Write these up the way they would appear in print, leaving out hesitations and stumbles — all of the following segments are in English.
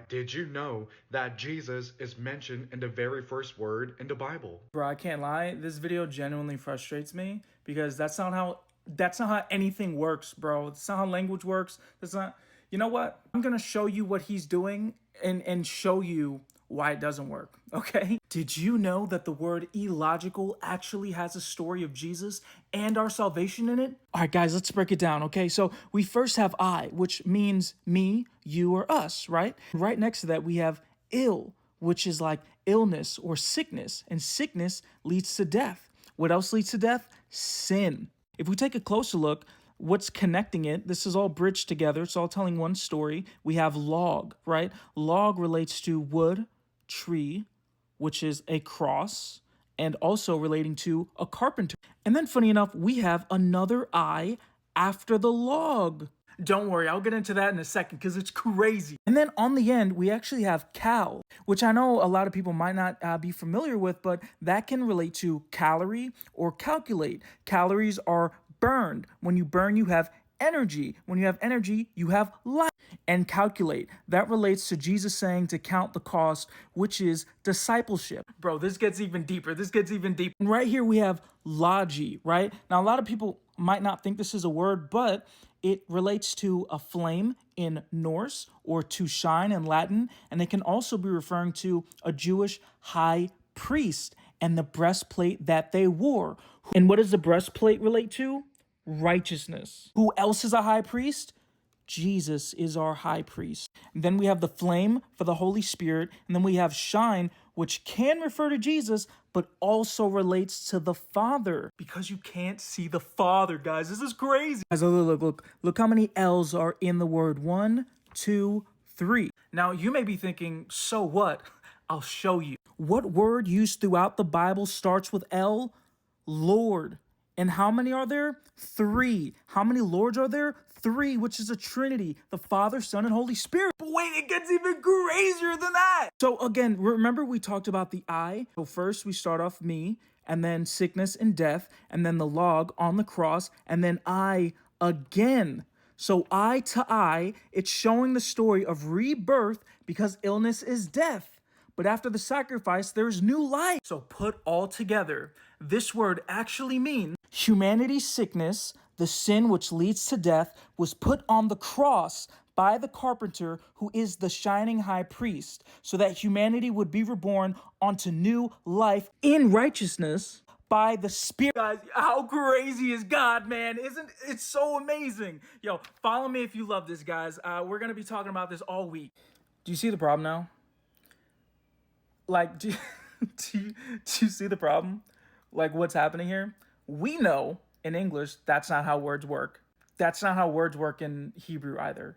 Did you know that Jesus is mentioned in the very first word in the Bible? Bro, I can't lie. This video genuinely frustrates me because that's not how anything works, bro. That's not how language works. That's not. You know what? I'm gonna show you what he's doing and show you why it doesn't work. Okay? Did you know that the word illogical actually has a story of Jesus and our salvation in it? All right, guys, let's break it down. Okay, so we first have I, which means me, you, or us, right? Right next to that, we have ill, which is like illness or sickness, and sickness leads to death. What else leads to death? Sin. If we take a closer look, what's connecting it? This is all bridged together. It's all telling one story. We have log, right? Log relates to wood, tree, which is a cross, and also relating to a carpenter. And then, funny enough, we have another I after the log. Don't worry, I'll get into that in a second because it's crazy. And then on the end, we actually have cal, which I know a lot of people might not be familiar with, but that can relate to calorie or calculate. Calories are burned. When you burn, you have energy. When you have energy, you have life. And calculate, that relates to Jesus saying to count the cost, which is discipleship. Bro, this gets even deeper. This gets even deeper. And right here we have logi, right? Now, a lot of people might not think this is a word, but it relates to a flame in Norse or to shine in Latin. And it can also be referring to a Jewish high priest and the breastplate that they wore. And what does the breastplate relate to? Righteousness. Who else is a high priest? Jesus is our high priest. And then we have the flame for the Holy Spirit. And then we have shine, which can refer to Jesus, but also relates to the Father. Because you can't see the Father, guys. This is crazy. Guys, look how many L's are in the word. 1, 2, 3. Now, you may be thinking, so what? I'll show you. What word used throughout the Bible starts with L? Lord. And how many are there? 3. How many lords are there? 3, which is a trinity, the Father, Son, and Holy Spirit. But wait, it gets even crazier than that. So again, remember we talked about the I. So first we start off me, and then sickness and death, and then the log on the cross, and then I again. So I to I, it's showing the story of rebirth because illness is death. But after the sacrifice, there's new life. So put all together, this word actually means humanity's sickness, the sin which leads to death, was put on the cross by the carpenter who is the shining high priest, so that humanity would be reborn onto new life in righteousness by the Spirit. Guys, how crazy is God, man? Isn't it so amazing? Yo, follow me if you love this, guys. We're going to be talking about this all week. Do you see the problem now? Like, do you see the problem? Like, what's happening here? We know in English that's not how words work. That's not how words work in Hebrew either.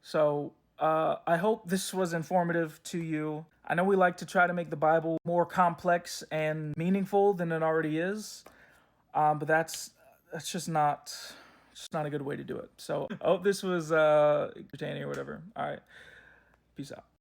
So I hope this was informative to you. I know we like to try to make the Bible more complex and meaningful than it already is, but that's just not a good way to do it. So I hope this was entertaining or whatever. All right, peace out.